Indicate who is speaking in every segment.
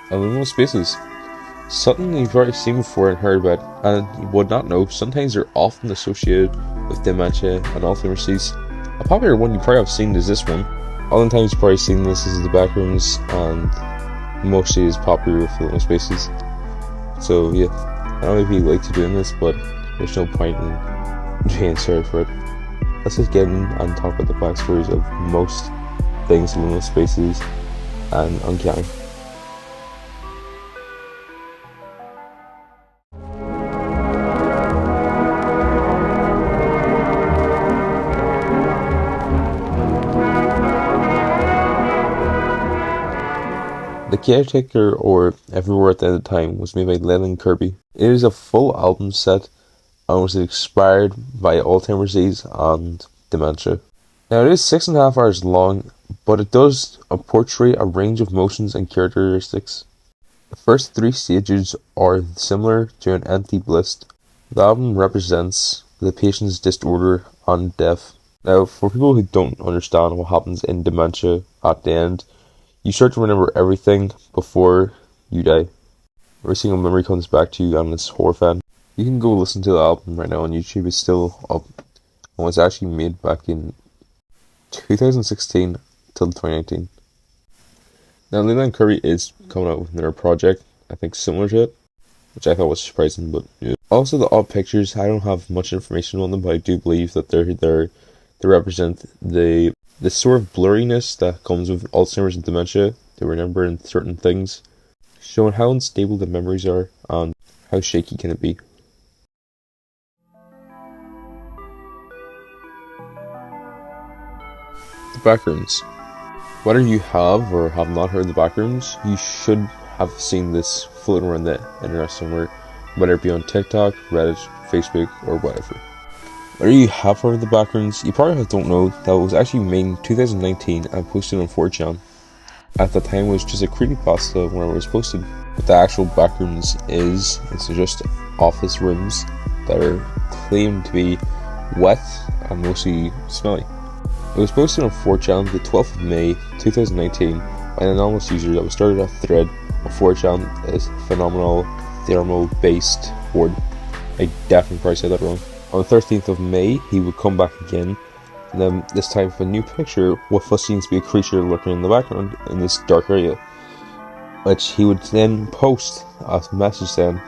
Speaker 1: Liminal spaces. Something you've already seen before and heard about, and you would not know. Sometimes they're often associated with dementia and Alzheimer's disease. A popular one you probably have seen is this one. Other times you've probably seen this as the backrooms, and mostly is popular with liminal spaces. So yeah, I don't know if you like to doing this, but there's no point in being sorry for it. Let's just get in and talk about the backstories of most things in liminal spaces and uncanny. The Caretaker, or Everywhere at the End of Time, was made by Lennon Kirby. It is a full album set and was inspired by Alzheimer's disease and dementia. Now it is 6.5 hours long, but it does portray a range of emotions and characteristics. The first 3 stages are similar to an empty bliss. The album represents the patient's disorder and death. Now, for people who don't understand what happens in dementia at the end, you start to remember everything before you die. Every single memory comes back to you, and it's horrifying. You can go listen to the album right now on YouTube. It's still up. And was actually made back in 2016 till 2019. Now, Leland Curry is coming out with another project, I think similar to it, which I thought was surprising, but yeah. Also, the odd pictures, I don't have much information on them, but I do believe that they're there to represent the sort of blurriness that comes with Alzheimer's and dementia, to remembering certain things, showing how unstable the memories are and how shaky can it be. The backrooms. Whether you have or have not heard of the backrooms, you should have seen this floating around the internet somewhere, whether it be on TikTok, Reddit, Facebook, or whatever. Whether you have heard of the backrooms, you probably don't know that it was actually made in 2019 and posted on 4chan. At the time, it was just a creepypasta when it was posted. What the actual backrooms is, it's just office rooms that are claimed to be wet and mostly smelly. It was posted on 4chan the 12th of May 2019 by an anonymous user that was started a thread on 4chan as phenomenal thermal based board. I definitely probably said that wrong. On the 13th of May, he would come back again, and then this time with a new picture with what seems to be a creature lurking in the background in this dark area, which he would then post a message saying,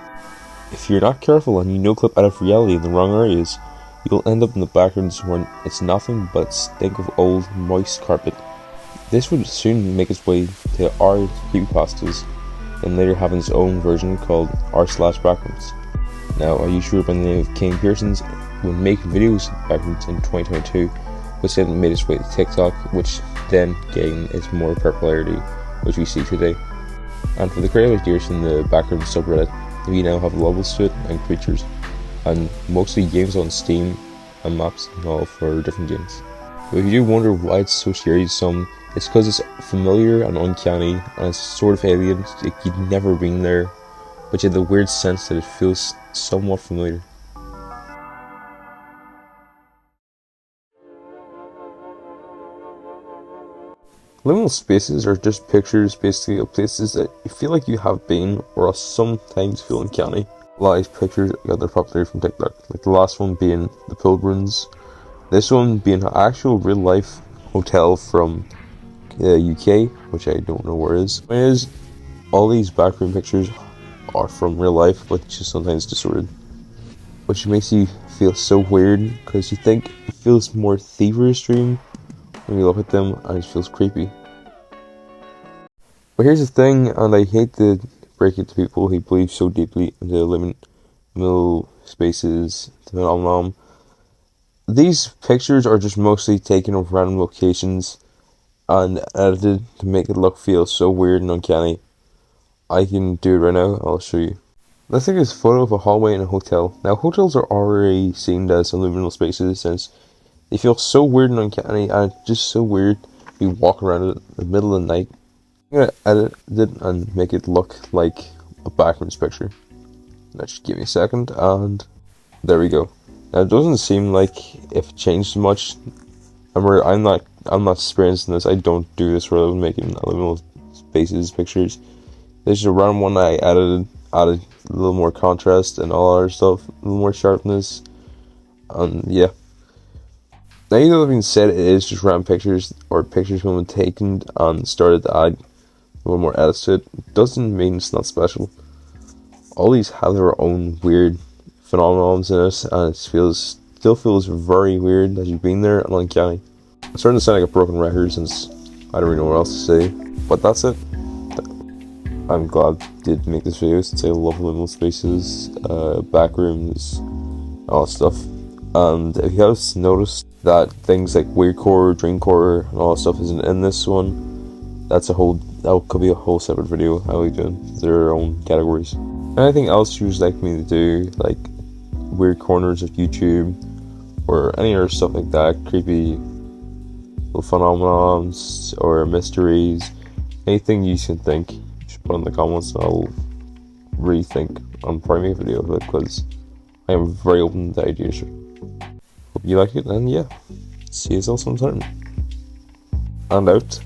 Speaker 1: "If you're not careful and you no-clip out of reality in the wrong areas, you'll end up in the backgrounds when it's nothing but stink of old, moist carpet." This would soon make its way to our creepypastas, and later having its own version called r/backrooms. Now, a YouTuber by the name of King Pearsons would make videos of backrooms in 2022, which then made its way to TikTok, which then gained its more popularity, which we see today. And for the creative ideas in the backrooms subreddit, we now have levels to it and creatures, and mostly games on Steam and maps and all for different games. But if you do wonder why it's so scary to some, it's because it's familiar and uncanny, and it's sort of alien, like you've never been there, but you have the weird sense that it feels somewhat familiar. Liminal spaces are just pictures basically of places that you feel like you have been or sometimes feel uncanny. A lot of these pictures got their popularity from TikTok, like the last one being the Pilgrims, this one being an actual real life hotel from the UK, which I don't know where it is. The point is, all these backroom pictures are from real life, but just sometimes distorted, which makes you feel so weird because you think it feels more thievery stream when you look at them, and it feels creepy. But here's the thing, and I hate to break it to people who believe so deeply into liminal spaces phenomenon. These pictures are just mostly taken of random locations and edited to make it feel so weird and uncanny. I can do it right now, I'll show you. Let's take this photo of a hallway in a hotel. Now, hotels are already seen as liminal spaces since they feel so weird and uncanny, and it's just so weird you walk around in the middle of the night. I'm gonna edit it and make it look like a backrooms picture. Now just give me a second, and there we go. Now it doesn't seem like it changed much. Remember, I'm not experienced in this. I don't do this for a living, making liminal spaces pictures. There's a random one I added a little more contrast and all other stuff, a little more sharpness, and yeah. Now, you know, that being said, it is just random pictures or pictures when taken and started to add a little more edits to it. Doesn't mean it's not special. All these have their own weird phenomenons in it, and it still feels very weird that you've been there and uncanny. I'm starting to sound like a broken record since I don't really know what else to say, but that's it. I'm glad I did make this video since I love liminal spaces, backrooms, all that stuff. And if you have noticed that things like weirdcore, dreamcore, and all that stuff isn't in this one, that could be a whole separate video. I like doing their own categories. Anything else you would like me to do, like weird corners of YouTube or any other stuff like that, creepy little phenomenons or mysteries, anything you can think, just put in the comments and I'll rethink on probably make a video of it, because I am very open to ideas. Hope you like it, and yeah, see you all sometime. And out.